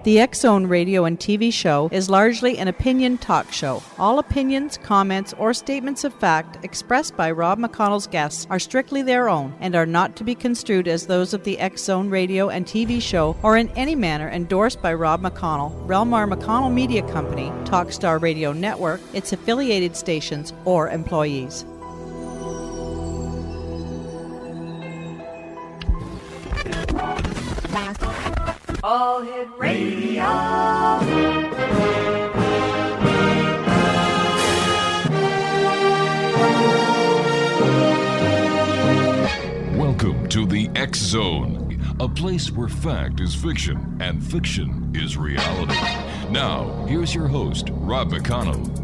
The X-Zone radio and TV show is largely an opinion talk show. All opinions, comments, or statements of fact expressed by Rob McConnell's guests are strictly their own and are not to be construed as those of the X-Zone radio and TV show or in any manner endorsed by Rob McConnell, Relmar McConnell Media Company, Talkstar Radio Network, its affiliated stations, or employees. All Hit Radio. Welcome to the X-Zone, a place where fact is fiction and fiction is reality. Now, here's your host, Rob McConnell.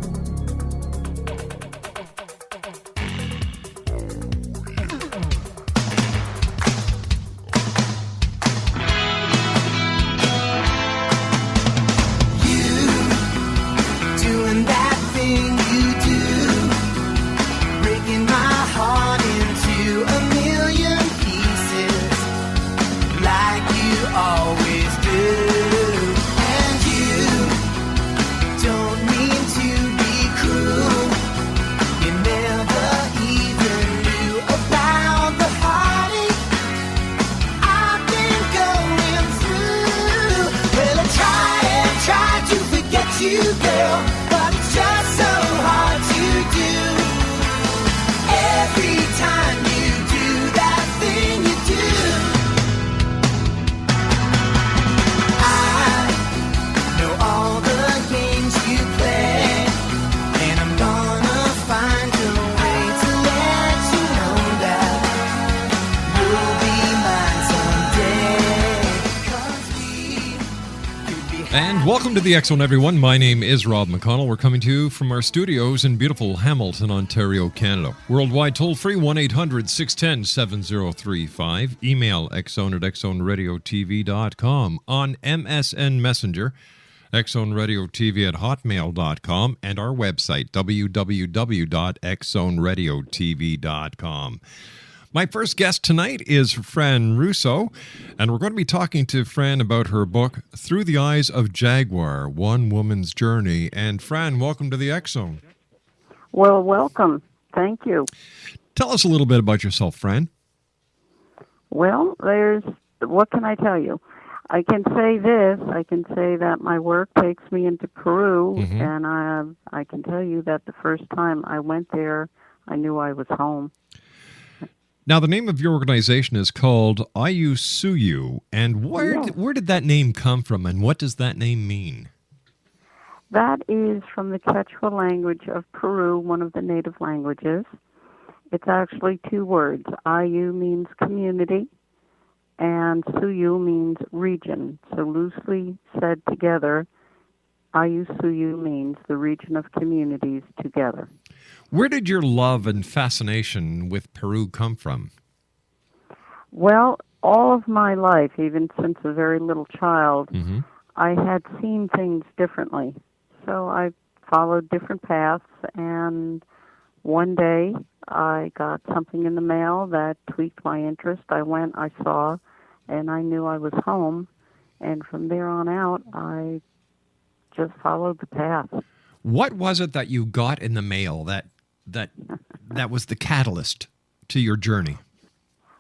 Welcome to the X-Zone, everyone. My name is Rob McConnell. We're coming to you from our studios in beautiful Hamilton, Ontario, Canada. Worldwide toll-free, 1-800-610-7035. Email xzone@xzoneradiotv.com. On MSN Messenger, xzoneradiotv@hotmail.com. And our website, www.xzoneradiotv.com. My first guest tonight is Fran Russo, and we're going to be talking to Fran about her book, Through the Eyes of Jaguar, One Woman's Journey. And Fran, welcome to the X-Zone. Well, welcome. Thank you. Tell us a little bit about yourself, Fran. Well, what can I tell you? I can say this. I can say that my work takes me into Peru, and I can tell you that the first time I went there, I knew I was home. Now, the name of your organization is called IUSUU, and where did that name come from, and what does that name mean? That is from the Quechua language of Peru, one of the native languages. It's actually two words. Ayu means community, and Suyu means region. So loosely said together, IUSUU means the region of communities together. Where did your love and fascination with Peru come from? Well, all of my life, even since a very little child, I had seen things differently. So I followed different paths, and one day I got something in the mail that tweaked my interest. I went, I saw, and I knew I was home. And from there on out, I just followed the path. What was it that you got in the mail that was the catalyst to your journey?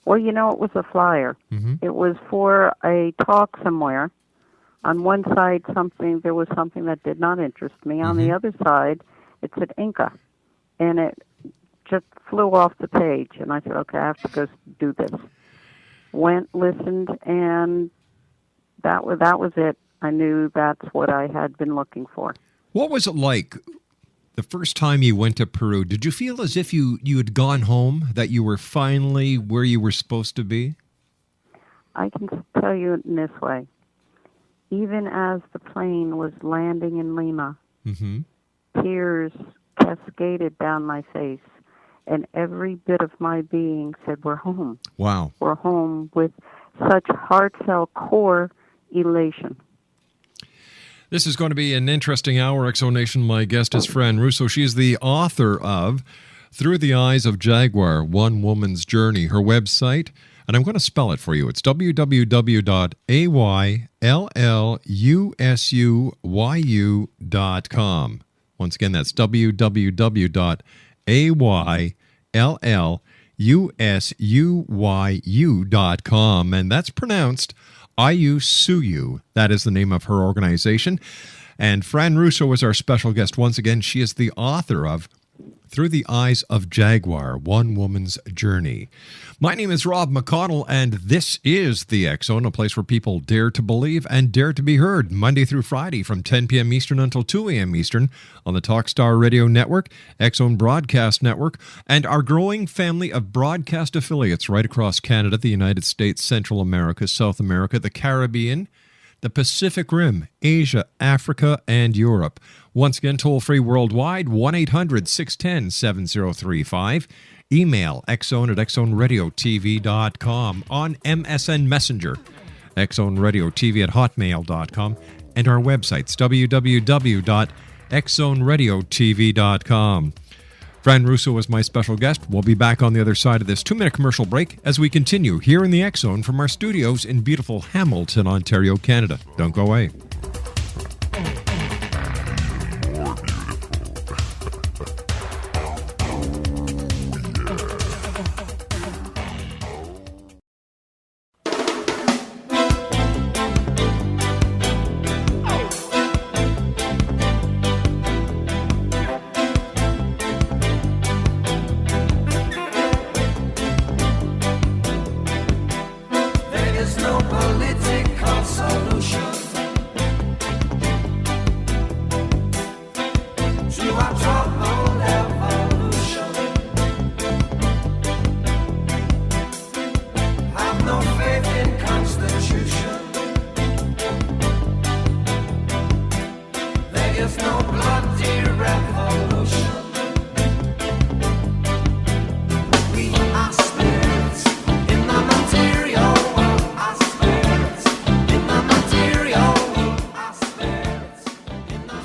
Well, it was a flyer. It was for a talk somewhere. On one side, there was something that did not interest me. On the other side, it said Inca, and it just flew off the page. And I said, okay, I have to go do this. Went, listened, and that was it. I knew that's what I had been looking for. What was it like the first time you went to Peru? Did you feel as if you had gone home, that you were finally where you were supposed to be? I can tell you in this way. Even as the plane was landing in Lima, tears cascaded down my face, and every bit of my being said, we're home. Wow. We're home, with such heartfelt core elation. This is going to be an interesting hour, X-Zone Nation. My guest is Fran Russo. She is the author of Through the Eyes of Jaguar, One Woman's Journey. Her website, and I'm going to spell it for you. It's www.ayllsuyu.com. Once again, that's www.ayllsuyu.com. And that's pronounced Ayusuyu. That is the name of her organization. And Fran Russo is our special guest once again. She is the author of Through the Eyes of Jaguar, One Woman's Journey. My name is Rob McConnell, and this is the X Zone, a place where people dare to believe and dare to be heard, Monday through Friday from 10 p.m. Eastern until 2 a.m. Eastern on the Talkstar Radio Network, X Zone Broadcast Network, and our growing family of broadcast affiliates right across Canada, the United States, Central America, South America, the Caribbean, the Pacific Rim, Asia, Africa, and Europe. Once again, toll-free worldwide, 1-800-610-7035. Email xzone@xzoneradiotv.com. On MSN Messenger, xzoneradiotv@hotmail.com. And our websites, www.xzoneradiotv.com. Fran Russo is my special guest. We'll be back on the other side of this 2-minute commercial break as we continue here in the X Zone from our studios in beautiful Hamilton, Ontario, Canada. Don't go away.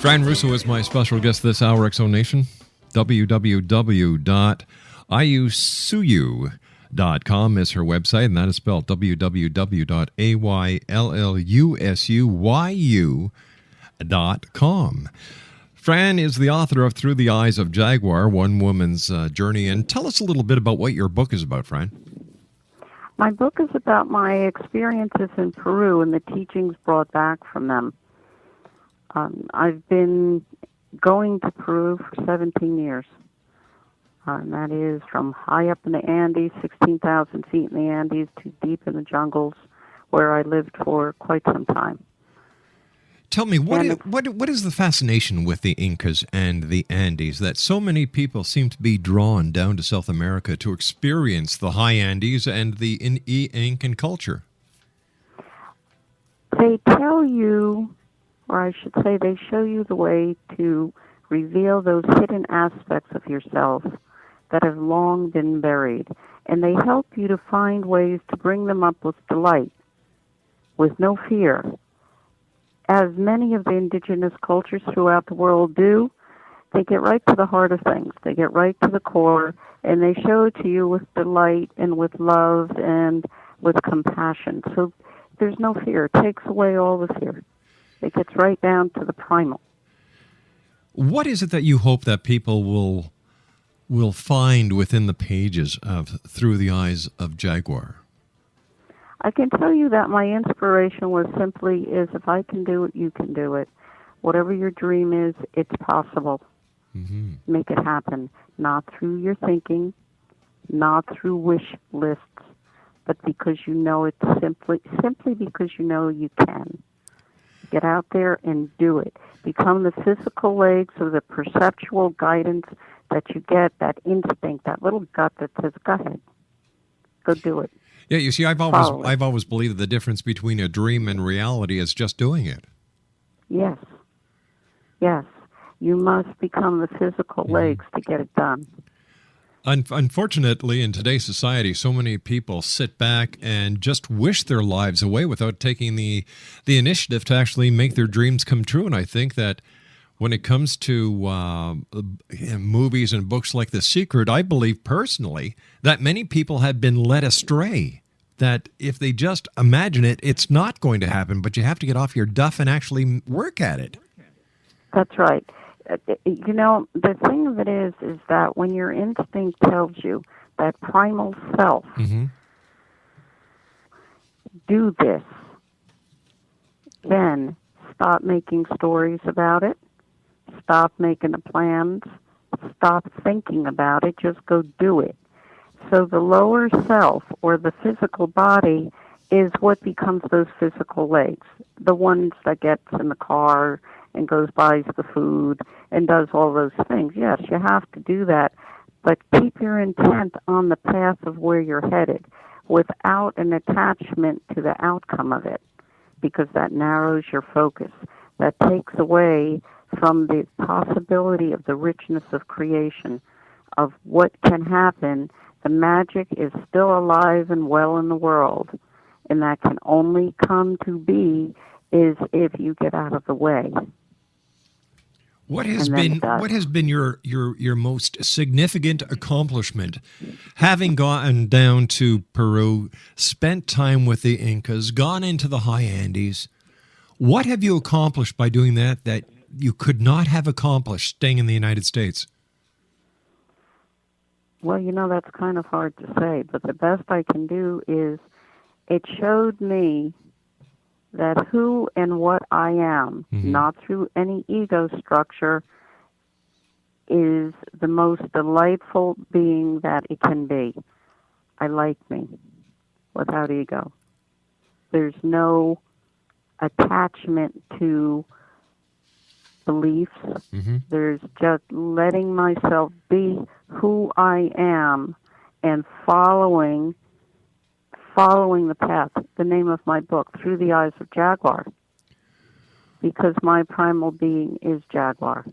Fran Russo is my special guest this hour, X Zone Nation. www.ayusuyu.com is her website, and that is spelled www.ayllsuyu.com. Fran is the author of Through the Eyes of Jaguar, One Woman's Journey. And tell us a little bit about what your book is about, Fran. My book is about my experiences in Peru and the teachings brought back from them. I've been going to Peru for 17 years. And that is from high up in the Andes, 16,000 feet in the Andes, to deep in the jungles, where I lived for quite some time. Tell me, what is the fascination with the Incas and the Andes that so many people seem to be drawn down to South America to experience the high Andes and the Incan culture? They tell you, or I should say they show you the way to reveal those hidden aspects of yourself that have long been buried. And they help you to find ways to bring them up with delight, with no fear. As many of the indigenous cultures throughout the world do, they get right to the heart of things. They get right to the core, and they show it to you with delight and with love and with compassion. So there's no fear. It takes away all the fear. It gets right down to the primal. What is it that you hope that people will find within the pages of Through the Eyes of Jaguar? I can tell you that my inspiration was simply is if I can do it, you can do it. Whatever your dream is, it's possible. Mm-hmm. Make it happen. Not through your thinking, not through wish lists, but because you know it simply because you know you can. Get out there and do it. Become the physical legs or the perceptual guidance that you get, that instinct, that little gut that says, go ahead, go do it. Yeah, you see, I've always believed the difference between a dream and reality is just doing it. Yes. Yes. You must become the physical legs to get it done. Unfortunately, in today's society, so many people sit back and just wish their lives away without taking the initiative to actually make their dreams come true. And I think that when it comes to movies and books like The Secret, I believe personally that many people have been led astray. That if they just imagine it, it's not going to happen, but you have to get off your duff and actually work at it. That's right. You know, the thing of it is that when your instinct tells you that primal self, do this, then stop making stories about it, stop making the plans, stop thinking about it, just go do it. So the lower self, or the physical body, is what becomes those physical legs, the ones that gets in the car and goes buys the food and does all those things. Yes, you have to do that, but keep your intent on the path of where you're headed without an attachment to the outcome of it, because that narrows your focus. That takes away from the possibility of the richness of creation, of what can happen. The magic is still alive and well in the world, and that can only come to be is if you get out of the way. What has been your most significant accomplishment, having gone down to Peru, spent time with the Incas, gone into the high Andes? What have you accomplished by doing that you could not have accomplished staying in the United States? Well, you know, that's kind of hard to say, but the best I can do is it showed me that who and what I am, not through any ego structure, is the most delightful being that it can be. I like me without ego. There's no attachment to beliefs. There's just letting myself be who I am and following the path, the name of my book, Through the Eyes of Jaguar, because my primal being is Jaguar.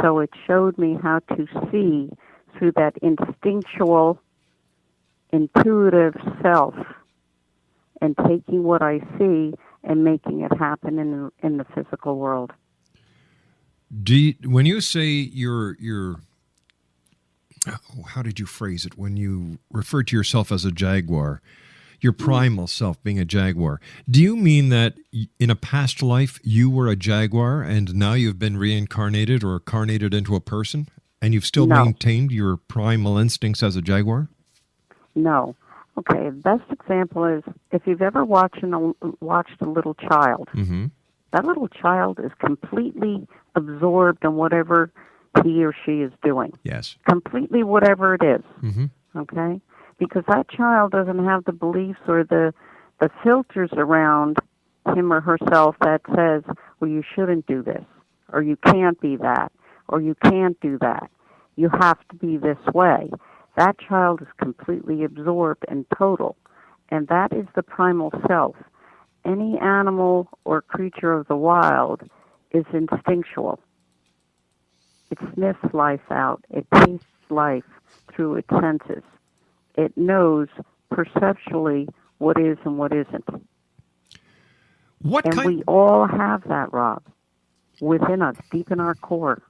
So it showed me how to see through that instinctual, intuitive self and taking what I see and making it happen in the physical world. When you say you're how did you phrase it? When you refer to yourself as a jaguar, your primal self being a jaguar, do you mean that in a past life you were a jaguar and now you've been reincarnated or carnated into a person and you've still maintained your primal instincts as a jaguar? No. Okay, the best example is if you've ever watched a little child. That little child is completely absorbed in whatever he or she is doing. Yes. Completely whatever it is. Okay? Because that child doesn't have the beliefs or the filters around him or herself that says, well, you shouldn't do this, or you can't be that, or you can't do that. You have to be this way. That child is completely absorbed and total. And that is the primal self. Any animal or creature of the wild is instinctual. It sniffs life out. It tastes life through its senses. It knows perceptually what is and what isn't. We all have that, Rob, within us, deep in our core.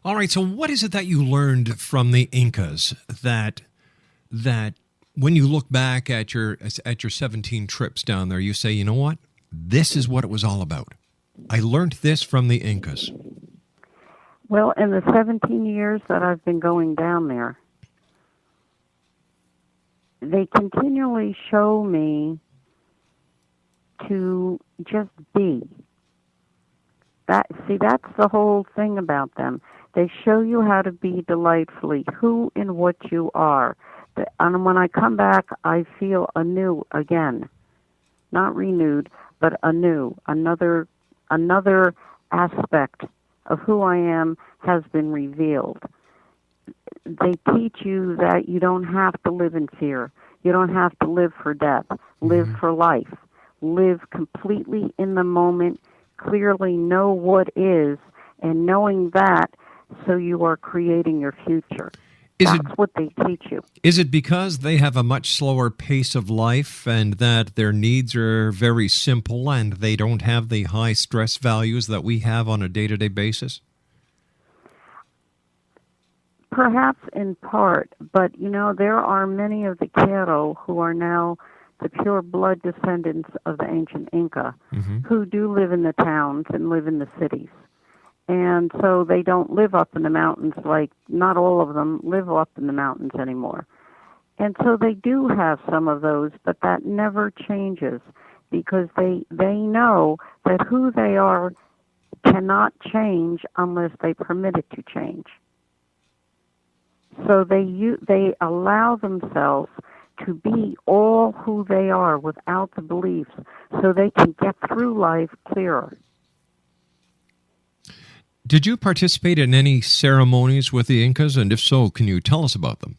All right, so what is it that you learned from the Incas that when you look back at your 17 trips down there, you say, you know what? This is what it was all about. I learned this from the Incas. Well, in the 17 years that I've been going down there, they continually show me to just be. That's the whole thing about them. They show you how to be delightfully who and what you are. And when I come back, I feel anew again. Not renewed, but anew. Another aspect of who I am has been revealed. They teach you that you don't have to live in fear. You don't have to live for death. Live for life. Live completely in the moment. Clearly know what is, and knowing that, so you are creating your future. That's what they teach you. Is it because they have a much slower pace of life and that their needs are very simple and they don't have the high stress values that we have on a day-to-day basis? Perhaps in part, but there are many of the Q'ero who are now the pure blood descendants of the ancient Inca who do live in the towns and live in the cities. And so they don't live up in the mountains, not all of them live up in the mountains anymore. And so they do have some of those, but that never changes because they know that who they are cannot change unless they permit it to change. So they allow themselves to be all who they are without the beliefs so they can get through life clearer. Did you participate in any ceremonies with the Incas? And if so, can you tell us about them?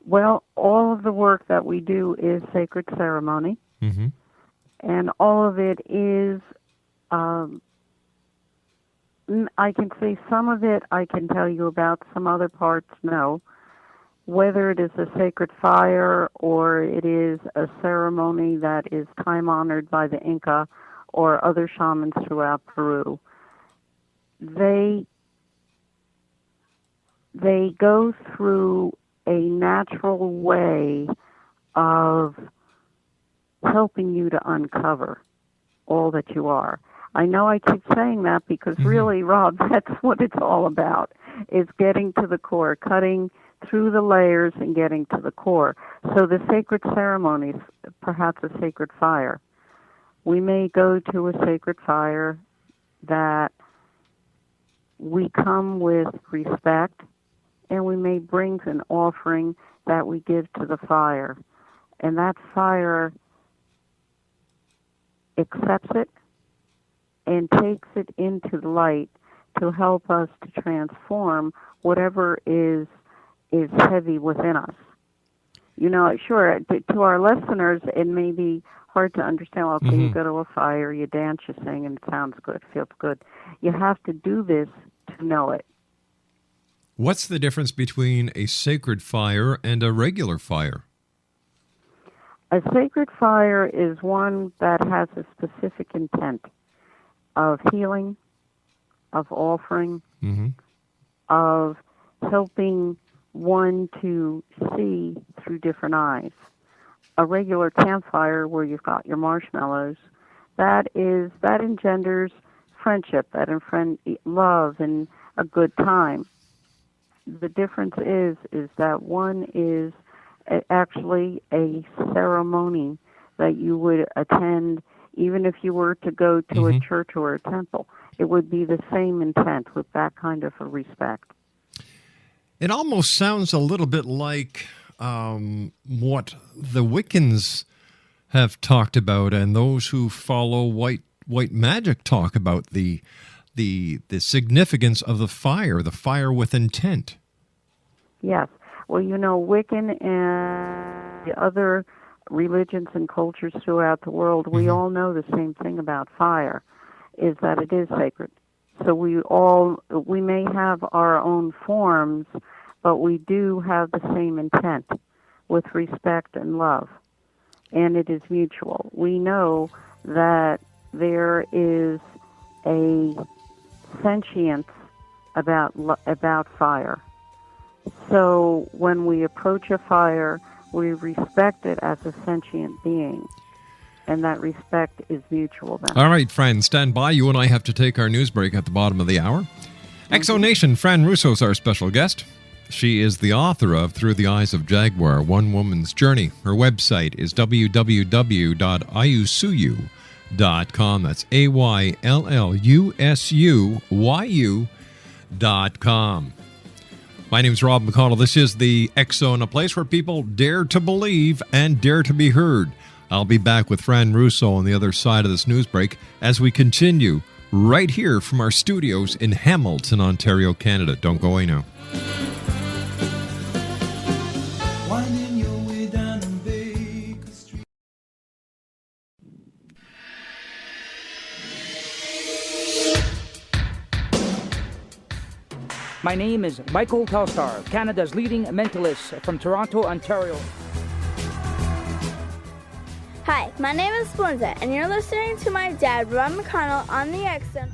Well, all of the work that we do is sacred ceremony. And all of it is... I can say some of it I can tell you about, some other parts no. Whether it is a sacred fire or it is a ceremony that is time-honored by the Inca or other shamans throughout Peru, they go through a natural way of helping you to uncover all that you are. I know I keep saying that because really, Rob, that's what it's all about, is getting to the core, cutting through the layers and getting to the core. So the sacred ceremonies, perhaps a sacred fire. We may go to a sacred fire that we come with respect, and we may bring an offering that we give to the fire. And that fire accepts it and takes it into the light to help us to transform whatever is heavy within us. Sure, to our listeners, it may be hard to understand. Okay, you go to a fire, you dance, you sing, and it sounds good, feels good. You have to do this to know it. What's the difference between a sacred fire and a regular fire? A sacred fire is one that has a specific intent of healing, of offering, of helping one to see through different eyes. A regular campfire where you've got your marshmallows, that engenders friendship, love, and a good time. The difference is that one is actually a ceremony that you would attend. Even if you were to go to a church or a temple, it would be the same intent with that kind of a respect. It almost sounds a little bit like what the Wiccans have talked about, and those who follow white magic talk about the significance of the fire with intent. Yes. Well, Wiccan and the other religions and cultures throughout the world, we all know the same thing about fire, is that it is sacred. So we may have our own forms, but we do have the same intent with respect and love, and it is mutual. We know that there is a sentience about fire. So when we approach a fire, we respect it as a sentient being, and that respect is mutual then. All right, friends, stand by. You and I have to take our news break at the bottom of the hour. Exo-Nation, Fran Russo is our special guest. She is the author of Through the Eyes of Jaguar, One Woman's Journey. Her website is www.ayusuyu.com. That's AYLLUSUYU.com. My name is Rob McConnell. This is the X-Zone, a place where people dare to believe and dare to be heard. I'll be back with Fran Russo on the other side of this news break as we continue right here from our studios in Hamilton, Ontario, Canada. Don't go away now. My name is Michael Telstar, Canada's leading mentalist from Toronto, Ontario. Hi, my name is Splenda, and you're listening to my dad, Rob McConnell, on the X-Zone.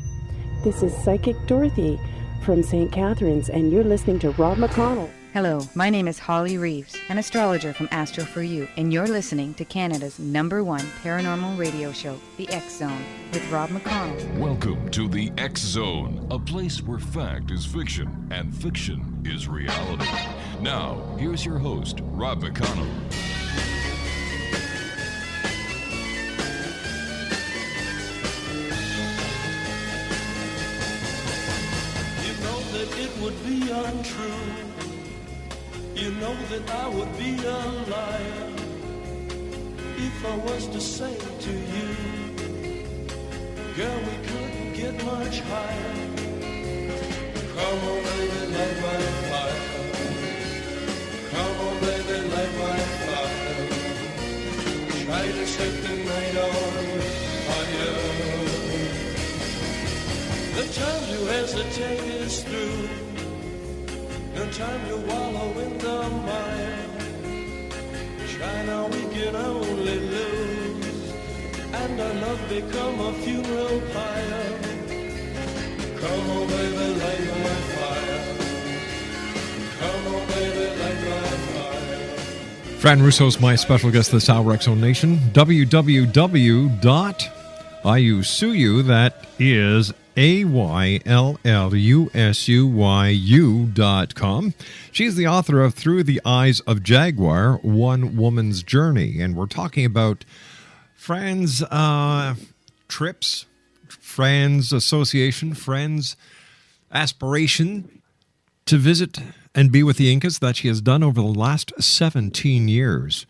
This is Psychic Dorothy from St. Catharines, and you're listening to Rob McConnell. Hello, my name is Holly Reeves, an astrologer from Astro For You, and you're listening to Canada's #1 paranormal radio show, The X Zone, with Rob McConnell. Welcome to The X Zone, a place where fact is fiction and fiction is reality. Now, here's your host, Rob McConnell. You know that it would be untrue. You know that I would be a liar if I was to say to you, girl, we couldn't get much higher. Come on, baby, light my fire. Come on, baby, light my fire. Try to set the night on fire. The time to hesitate is through. No time to wallow in the mire. Try now, we can only lose, and our love become a funeral pyre. Come on, baby, light my fire. Come on, baby, light my fire. Fran Russo's my special guest this hour, X-Zone Nation. www.iusuyu, that is AYLLUSUYU.com. She's the author of Through the Eyes of Jaguar, One Woman's Journey. And we're talking about Fran's trips, Fran's association, Fran's aspiration to visit and be with the Incas that she has done over the last 17 years.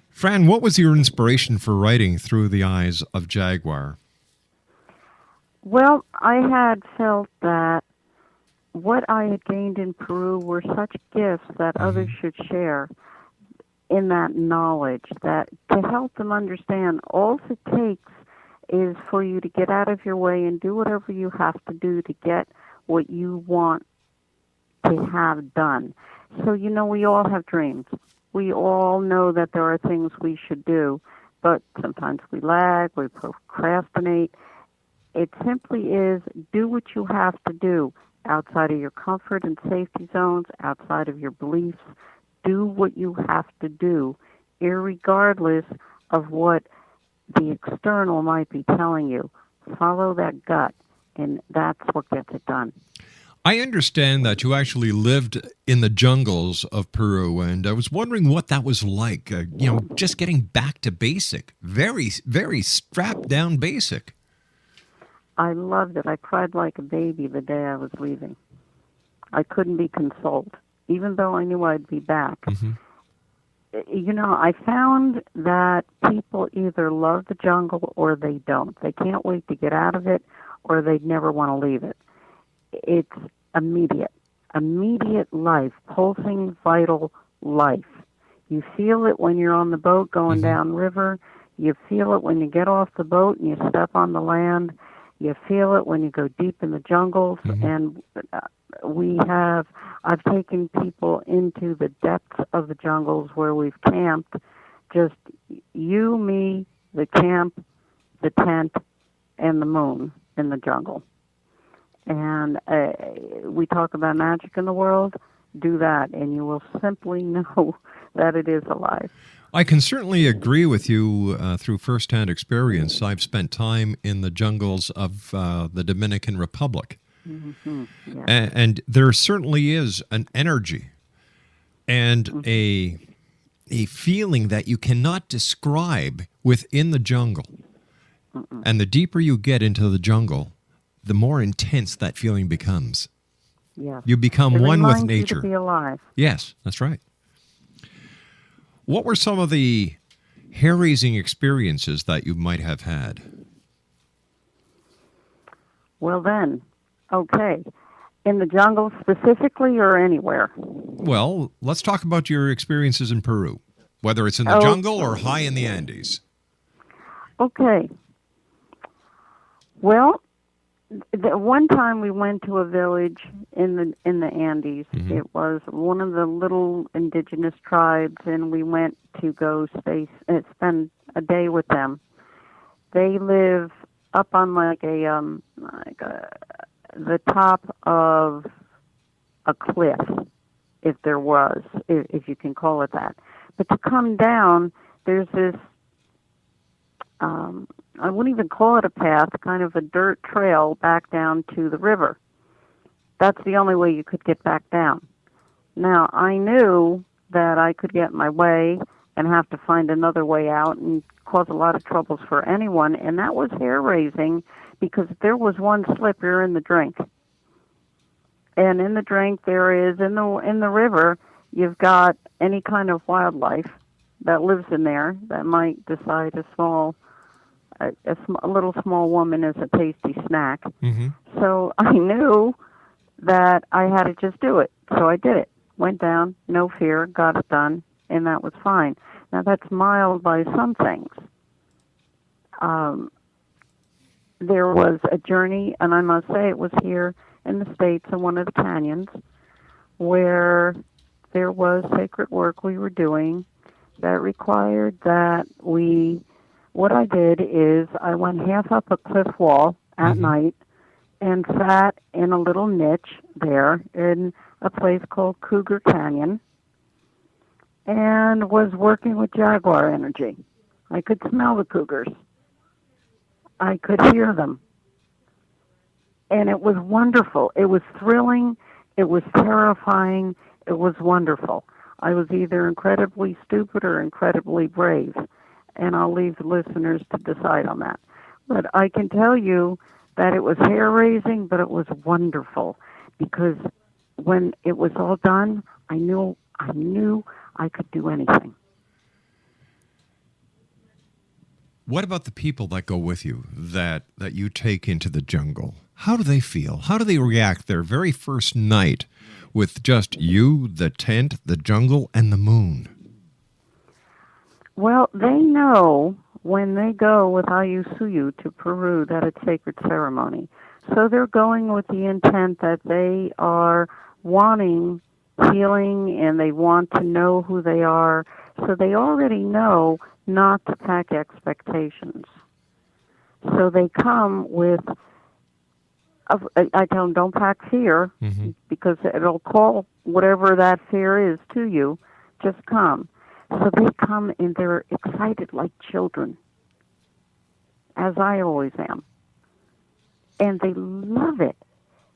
Fran, what was your inspiration for writing Through the Eyes of Jaguar? Well, I had felt that what I had gained in Peru were such gifts that others should share in that knowledge, that to help them understand all it takes is for you to get out of your way and do whatever you have to do to get what you want to have done. So, you know, we all have dreams. We all know that there are things we should do, but sometimes we lag, we procrastinate. It simply is do what you have to do outside of your comfort and safety zones, outside of your beliefs. Do what you have to do, irregardless of what the external might be telling you. Follow that gut, and that's what gets it done. I understand that you actually lived in the jungles of Peru, and I was wondering what that was like. Just getting back to basic, very, very strapped down basic. I loved it. I cried like a baby the day I was leaving. I couldn't be consoled, even though I knew I'd be back. Mm-hmm. You know, I found that people either love the jungle or they don't. They can't wait to get out of it, or they'd never want to leave it. It's immediate life, pulsing, vital life. You feel it when you're on the boat going downriver. You feel it when you get off the boat and you step on the land. You feel it when you go deep in the jungles, and I've taken people into the depths of the jungles where we've camped, just you, me, the camp, the tent, and the moon in the jungle. And we talk about magic in the world, do that, and you will simply know that it is alive. I can certainly agree with you through firsthand experience. I've spent time in the jungles of the Dominican Republic. Mm-hmm. Yeah. And there certainly is an energy and a feeling that you cannot describe within the jungle. And the deeper you get into the jungle, the more intense that feeling becomes. Yeah. You become one with nature. You to be alive. Yes, that's right. What were some of the hair-raising experiences that you might have had? Well then, okay. In the jungle specifically or anywhere? Well, let's talk about your experiences in Peru, whether it's in the jungle or high in the Andes. Okay. Well, The one time we went to a village in the Andes. Mm-hmm. It was one of the little indigenous tribes, and we went to go spend a day with them. They live up on the top of a cliff, if you can call it that. But to come down, there's this. I wouldn't even call it a path, kind of a dirt trail back down to the river. That's the only way you could get back down. Now, I knew that I could get my way and have to find another way out and cause a lot of troubles for anyone, and that was hair-raising because if there was one slip, you're in the drink. And in the drink, there is, in the river, you've got any kind of wildlife that lives in there that might decide a little small woman is a tasty snack. Mm-hmm. So I knew that I had to just do it. So I did it. Went down, no fear, got it done, and that was fine. Now that's mild by some things. There was a journey, and I must say it was here in the States in one of the canyons, where there was sacred work we were doing that required that what I did is I went half up a cliff wall at night and sat in a little niche there in a place called Cougar Canyon and was working with jaguar energy. I could smell the cougars. I could hear them. And it was wonderful. It was thrilling. It was terrifying. It was wonderful. I was either incredibly stupid or incredibly brave. And I'll leave the listeners to decide on that. But I can tell you that it was hair-raising, but it was wonderful. Because when it was all done, I knew I could do anything. What about the people that go with you, that you take into the jungle? How do they feel? How do they react their very first night with just you, the tent, the jungle, and the moon? Well, they know when they go with Ayusuyu to Peru that it's sacred ceremony. So they're going with the intent that they are wanting healing and they want to know who they are. So they already know not to pack expectations. So they come with, I tell them, don't pack fear, because it'll call whatever that fear is to you. Just come. So they come and they're excited like children, as I always am. And they love it.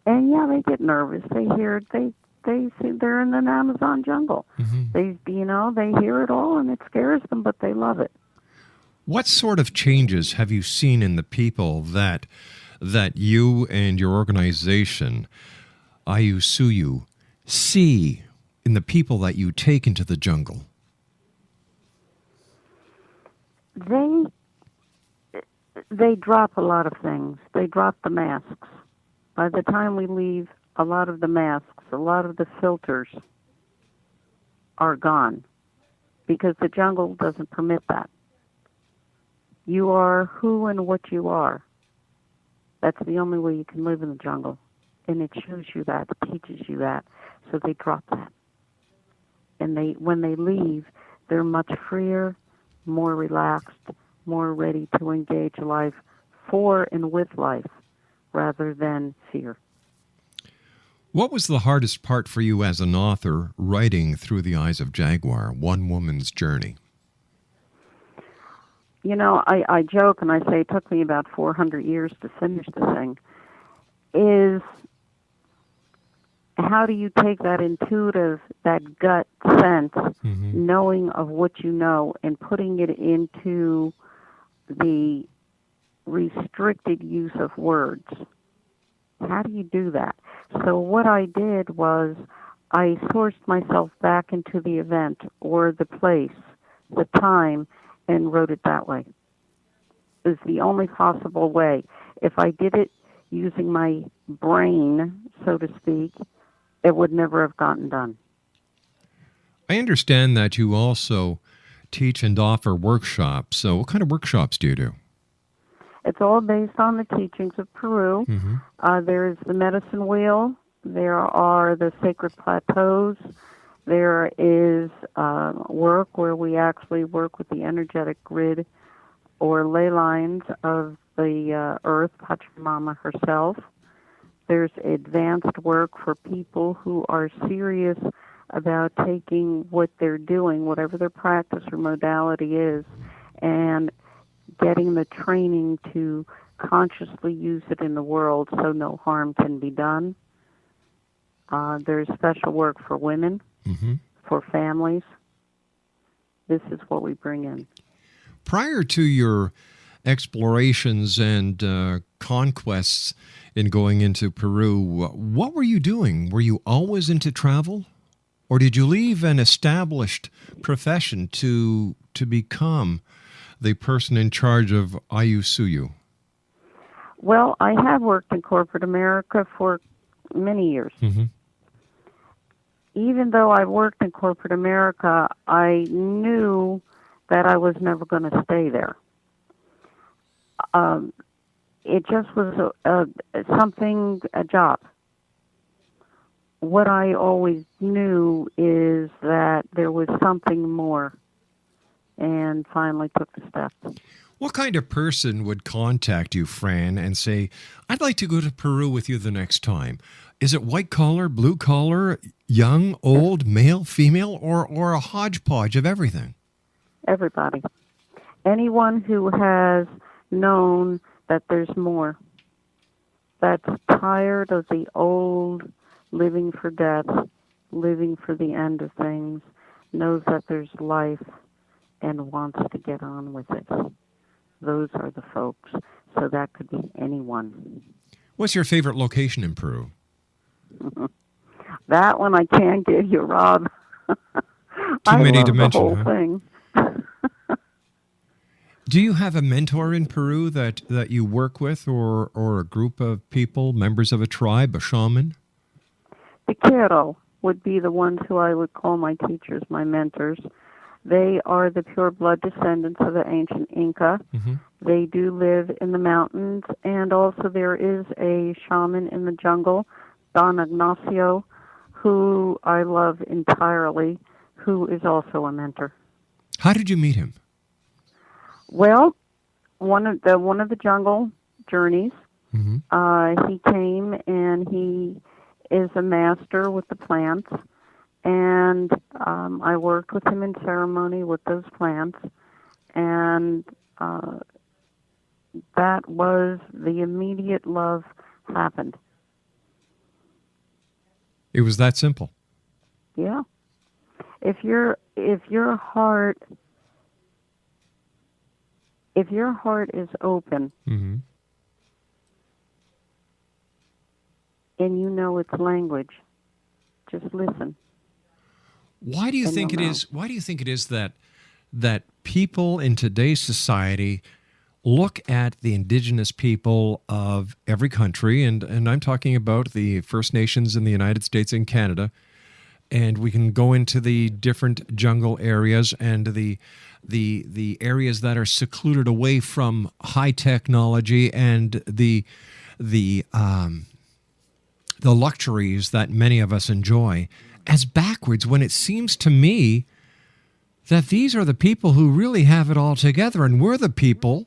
And yeah, they get nervous. They hear it. They see they're in an Amazon jungle. They hear it all and it scares them, but they love it. What sort of changes have you seen in the people that you and your organization, Ayusuyu, see in the people that you take into the jungle? They drop a lot of things. They drop the masks. By the time we leave, a lot of the masks, a lot of the filters are gone because the jungle doesn't permit that. You are who and what you are. That's the only way you can live in the jungle. And it shows you that, it teaches you that. So they drop that. And when they leave, they're much freer, more relaxed, more ready to engage life for and with life rather than fear. What was the hardest part for you as an author writing Through the Eyes of Jaguar, One Woman's Journey? You know, I joke and I say it took me about 400 years to finish the thing. Is how do you take that intuitive, that gut sense, knowing of what you know, and putting it into the restricted use of words? How do you do that? So what I did was I sourced myself back into the event or the place, the time, and wrote it that way. It was the only possible way. If I did it using my brain, so to speak, it would never have gotten done. I understand that you also teach and offer workshops. So what kind of workshops do you do? It's all based on the teachings of Peru. There's the medicine wheel. There are the sacred plateaus. There is work where we actually work with the energetic grid or ley lines of the earth, Pachamama herself. There's advanced work for people who are serious about taking what they're doing, whatever their practice or modality is, and getting the training to consciously use it in the world so no harm can be done. There's special work for women, for families. This is what we bring in. Prior to your explorations and conquests in going into Peru, what were you doing? Were you always into travel? Or did you leave an established profession to become the person in charge of Ayusuyu? Well, I have worked in corporate America for many years. Even though I worked in corporate America, I knew that I was never going to stay there. It just was a job. What I always knew is that there was something more, and finally took the step. What kind of person would contact you, Fran, and say, I'd like to go to Peru with you the next time? Is it white collar, blue collar, young, old, male, female, or a hodgepodge of everything? Everybody. Anyone who has known that there's more, that's tired of the old living for death, living for the end of things, knows that there's life, and wants to get on with it. Those are the folks. So that could be anyone. What's your favorite location in Peru? That one I can't give you, Rob. Too many to mention, the whole thing. Do you have a mentor in Peru that you work with, or a group of people, members of a tribe, a shaman? The Quero would be the ones who I would call my teachers, my mentors. They are the pure blood descendants of the ancient Inca. They do live in the mountains, and also there is a shaman in the jungle, Don Ignacio, who I love entirely, who is also a mentor. How did you meet him? Well, one of the jungle journeys, he came and he is a master with the plants, and I worked with him in ceremony with those plants, and that was the immediate love happened. It was that simple. Yeah. If your heart is open, and you know its language, just listen. Why do you think it is? Why do you think it is that people in today's society look at the indigenous people of every country, and I'm talking about the First Nations in the United States and Canada, and we can go into the different jungle areas and the areas that are secluded away from high technology and the luxuries that many of us enjoy, as backwards, when it seems to me that these are the people who really have it all together, and we're the people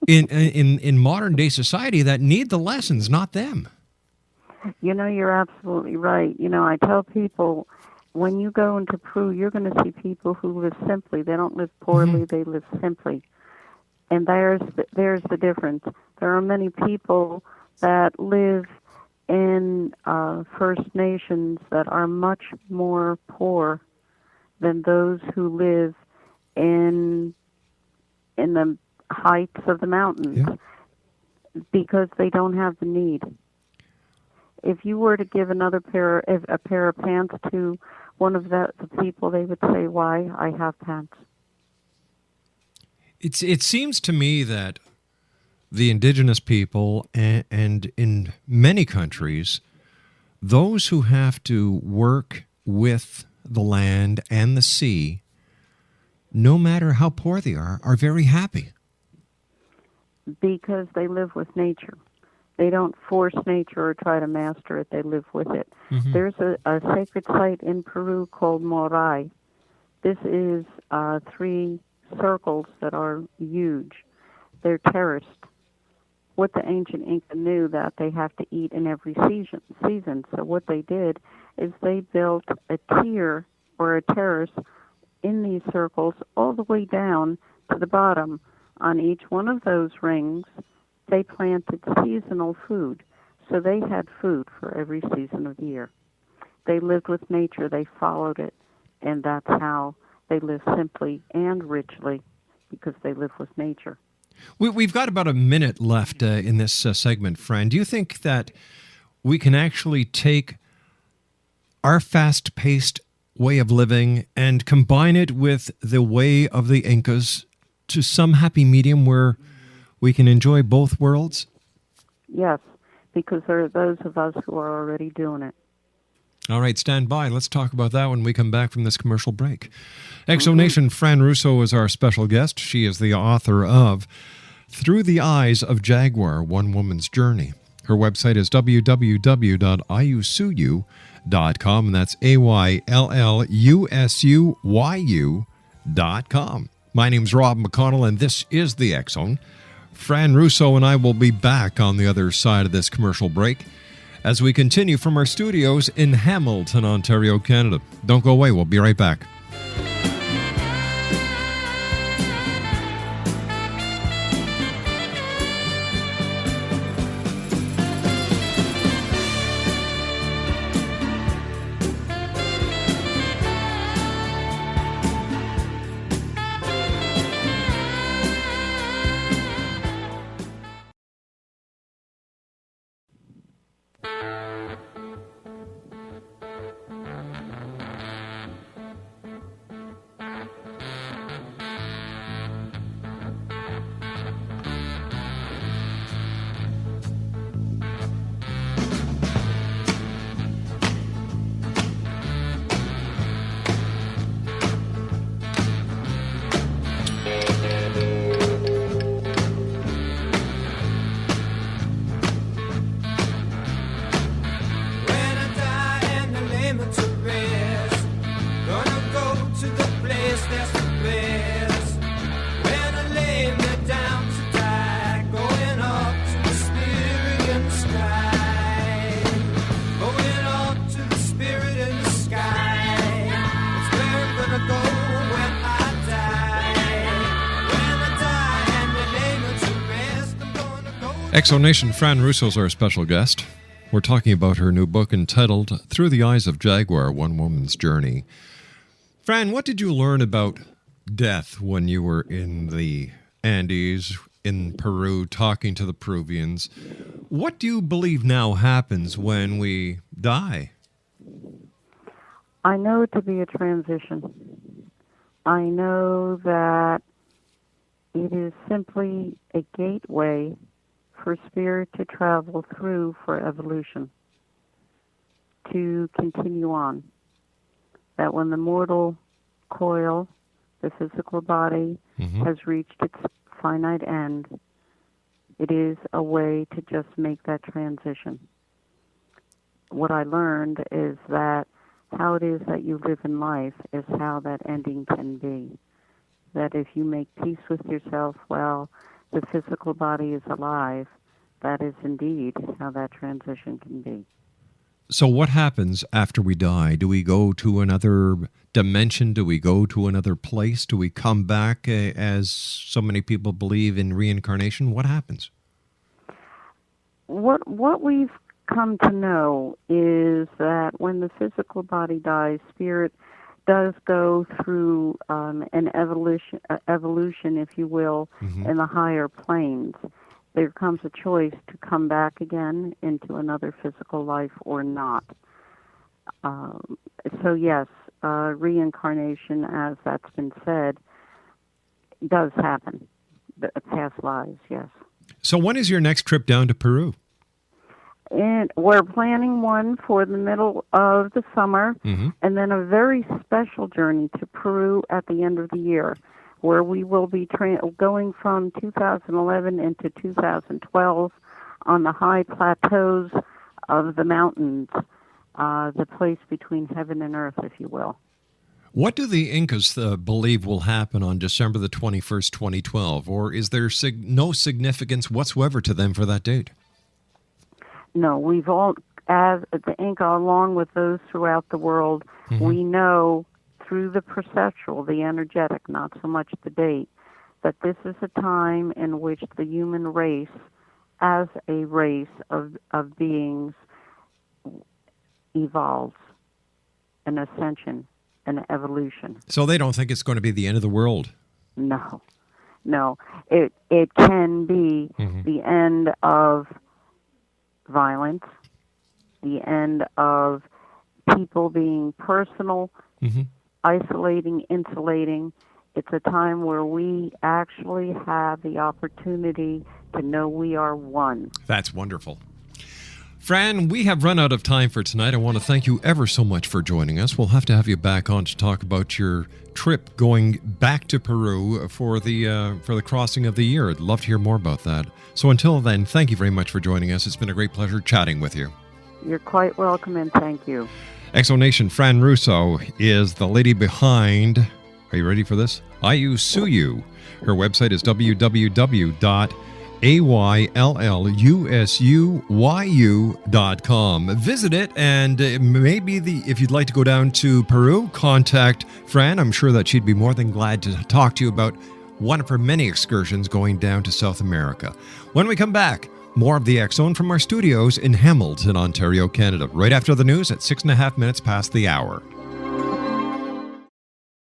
in modern day society that need the lessons, not them. You know, you're absolutely right. You know, I tell people, when you go into Peru, you're going to see people who live simply. They don't live poorly, they live simply. And there's the difference. There are many people that live in First Nations that are much more poor than those who live in the heights of the mountains, because they don't have the need. If you were to give a pair of pants to one of the people, they would say, "Why? I have pants." It seems to me that the indigenous people and in many countries, those who have to work with the land and the sea, no matter how poor they are very happy. because they live with nature. They don't force nature or try to master it. They live with it. Mm-hmm. There's a sacred site in Peru called Moray. This is 3 circles that are huge. They're terraced. What the ancient Inca knew that they have to eat in every season. So what they did is they built a tier or a terrace in these circles all the way down to the bottom. On each one of those rings, they planted seasonal food. So they had food for every season of the year. They lived with nature. They followed it. And that's how they live simply and richly, because they live with nature. We've got about a minute left in this segment, Fran. Do you think that we can actually take our fast-paced way of living and combine it with the way of the Incas to some happy medium where we can enjoy both worlds? Yes, because there are those of us who are already doing it. All right, stand by. Let's talk about that when we come back from this commercial break. Exonation Fran Russo is our special guest. She is the author of Through the Eyes of Jaguar, One Woman's Journey. Her website is www.ayusuyu.com, and that's AYLLUSUYU.com. My name's Rob McConnell, and this is the X-Zone. Fran Russo and I will be back on the other side of this commercial break as we continue from our studios in Hamilton, Ontario, Canada. Don't go away. We'll be right back. Exonation Fran Russo is our special guest. We're talking about her new book entitled Through the Eyes of Jaguar, One Woman's Journey. Fran, what did you learn about death when you were in the Andes, in Peru, talking to the Peruvians? What do you believe now happens when we die? I know it to be a transition. I know that it is simply a gateway for spirit to travel through for evolution, to continue on. That when the mortal coil, the physical body, has reached its finite end, it is a way to just make that transition. What I learned is that how it is that you live in life is how that ending can be. That if you make peace with yourself while the physical body is alive, that is indeed how that transition can be. So what happens after we die? Do we go to another dimension? Do we go to another place? Do we come back, as so many people believe in reincarnation? What happens? What we've come to know is that when the physical body dies, spirit does go through an evolution, if you will, in the higher planes. There comes a choice to come back again into another physical life or not. So yes, reincarnation, as that's been said, does happen. Past lives, yes. So when is your next trip down to Peru? And we're planning one for the middle of the summer, and then a very special journey to Peru at the end of the year. where we will be going from 2011 into 2012 on the high plateaus of the mountains, the place between heaven and earth, if you will. What do the Incas believe will happen on December the 21st, 2012? Or is there no significance whatsoever to them for that date? No, we've all, as the Inca, along with those throughout the world, we know through the perceptual, the energetic, not so much the date, that this is a time in which the human race, as a race of beings, evolves, an ascension, an evolution. So they don't think it's going to be the end of the world? No. It can be the end of violence, the end of people being personal, isolating, insulating. It's a time where we actually have the opportunity to know we are one. That's wonderful. Fran, we have run out of time for tonight. I want to thank you ever so much for joining us. We'll have to have you back on to talk about your trip going back to Peru for the crossing of the year. I'd love to hear more about that. So until then, thank you very much for joining us. It's been a great pleasure chatting with you. You're quite welcome, and thank you. Exonation, Fran Russo is the lady behind, are you ready for this? Ayusuyu. Her website is www.ayllsuyu.com. Visit it, and maybe if you'd like to go down to Peru, contact Fran. I'm sure that she'd be more than glad to talk to you about one of her many excursions going down to South America. When we come back, more of the X Zone from our studios in Hamilton, Ontario, Canada, right after the news at 6.5 minutes past the hour.